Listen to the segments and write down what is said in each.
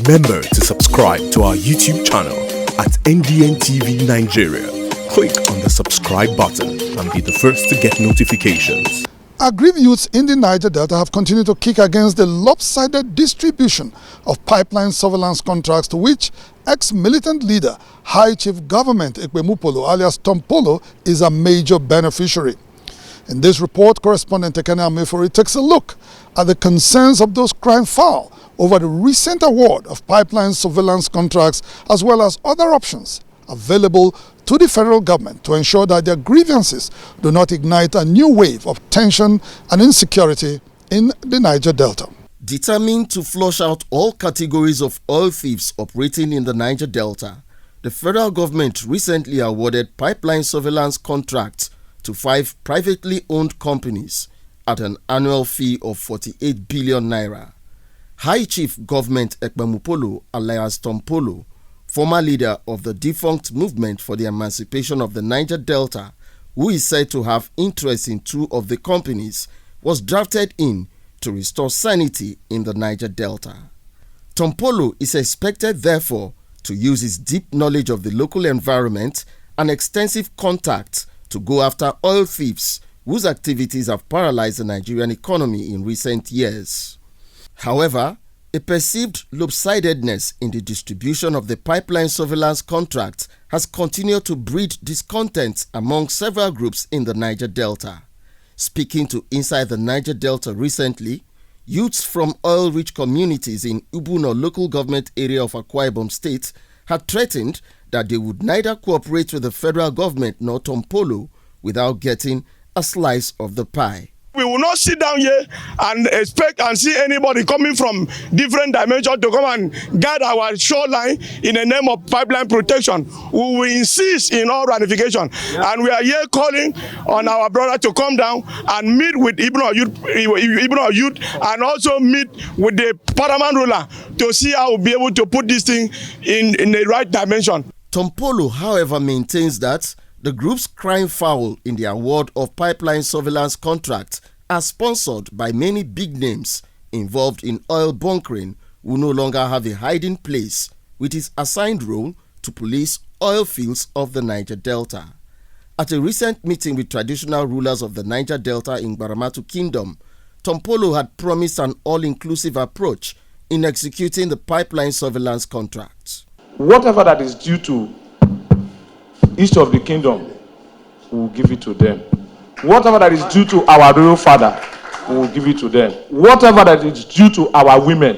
Remember to subscribe to our YouTube channel at NDN TV Nigeria. Click on the subscribe button and be the first to get notifications. Aggrieved youths in the Niger Delta have continued to kick against the lopsided distribution of pipeline surveillance contracts to which ex-militant leader, High Chief Government Ekpemupolo alias Tompolo is a major beneficiary. In this report, correspondent Tekene Amefori takes a look at the concerns of those crying foul over the recent award of pipeline surveillance contracts as well as other options available to the federal government to ensure that their grievances do not ignite a new wave of tension and insecurity in the Niger Delta. Determined to flush out all categories of oil thieves operating in the Niger Delta, the federal government recently awarded pipeline surveillance contracts to 5 privately owned companies at an annual fee of 48 billion naira. High Chief Government Ekpemupolo alias Tompolo, former leader of the defunct Movement for the Emancipation of the Niger Delta, who is said to have interest in 2 of the companies, was drafted in to restore sanity in the Niger Delta. Tompolo is expected, therefore, to use his deep knowledge of the local environment and extensive contacts to go after oil thieves whose activities have paralyzed the Nigerian economy in recent years. However, a perceived lopsidedness in the distribution of the pipeline surveillance contract has continued to breed discontent among several groups in the Niger Delta. Speaking to Inside the Niger Delta recently, youths from oil-rich communities in Ubuno local government area of Akwa Ibom State had threatened that they would neither cooperate with the federal government nor Tompolo without getting a slice of the pie. We will not sit down here and expect and see anybody coming from different dimensions to come and guard our shoreline in the name of pipeline protection. We will insist in all ratification, and we are here calling on our brother to come down and meet with Ibn Youth and also meet with the paramount ruler to see how we'll be able to put this thing in the right dimension. Tompolo, however, maintains that the groups crying foul in the award of pipeline surveillance contracts are sponsored by many big names involved in oil bunkering who no longer have a hiding place with his assigned role to police oil fields of the Niger Delta. At a recent meeting with traditional rulers of the Niger Delta in Baramatu Kingdom, Tompolo had promised an all-inclusive approach in executing the pipeline surveillance contracts. Whatever that is due to each of the kingdom, we will give it to them. Whatever that is due to our royal father, we will give it to them. Whatever that is due to our women,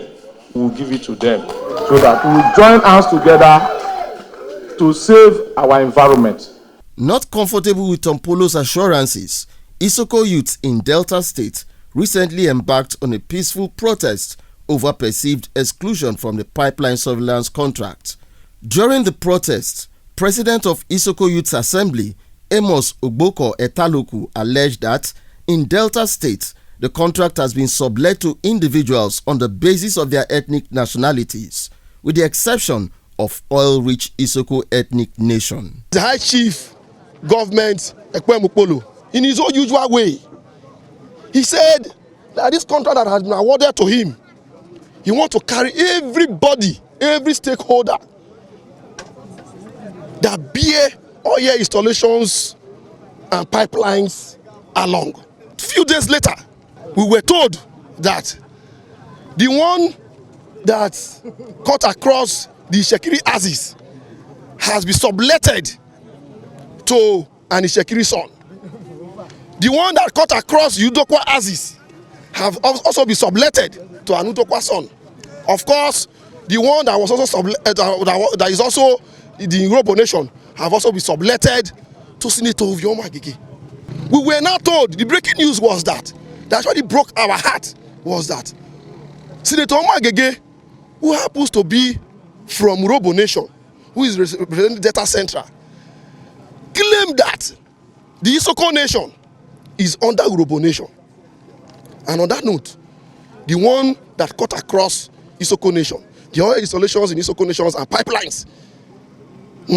we will give it to them. So that we will join hands together to save our environment. Not comfortable with Tompolo's assurances, Isoko youth in Delta State recently embarked on a peaceful protest over perceived exclusion from the pipeline surveillance contract. During the protest, President of Isoko Youth Assembly, Amos Ogboko Etaloku, alleged that in Delta State, the contract has been sublet to individuals on the basis of their ethnic nationalities, with the exception of oil-rich Isoko ethnic nation. The High Chief Government Ekpemupolo, in his own usual way, he said that this contract that has been awarded to him, he wants to carry everybody, every stakeholder that bear oil installations and pipelines along. A few days later, we were told that the one that cut across the Ishekiri axis has been subletted to an Ishekiri son. The one that cut across Udokwa axis have also been subletted to an Udokwa son. Of course, the one that was also that is also the Yoruba nation have also been subletted to Senator Ovioma Agege. We were now told, the breaking news was that actually broke our heart, was that Senator Ovioma Agege, who happens to be from Yoruba nation, who is representing Delta Central, claimed that the Isoko nation is under Yoruba nation. And on that note, the one that cut across Isoko nation, the oil installations in Isoko nations and pipelines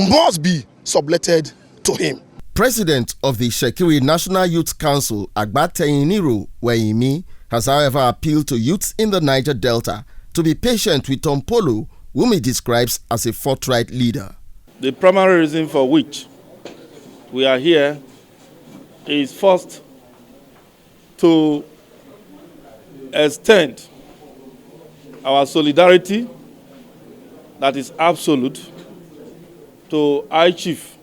must be subletted to him. President of the Shekiri National Youth Council, Agbateyiniro Weyimi, has however appealed to youths in the Niger Delta to be patient with Tompolo, whom he describes as a forthright leader. The primary reason for which we are here is first to extend our solidarity that is absolute to High Chief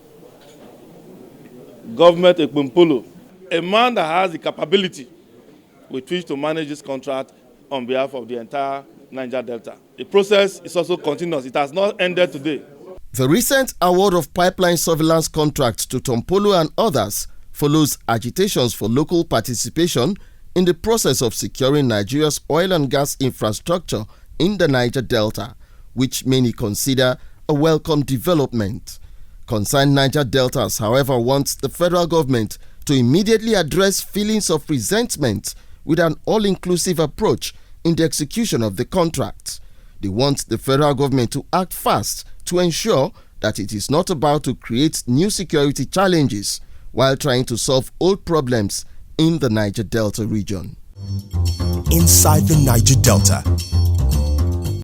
Government Ekpumpolo, a man that has the capability with which to manage this contract on behalf of the entire Niger Delta. The process is also continuous. It has not ended today. The recent award of pipeline surveillance contracts to Tompolo and others follows agitations for local participation in the process of securing Nigeria's oil and gas infrastructure in the Niger Delta, which many consider a welcome development. Concerned Niger Deltas, however, wants the federal government to immediately address feelings of resentment with an all-inclusive approach in the execution of the contract. They want the federal government to act fast to ensure that it is not about to create new security challenges while trying to solve old problems in the Niger Delta region. Inside the Niger Delta,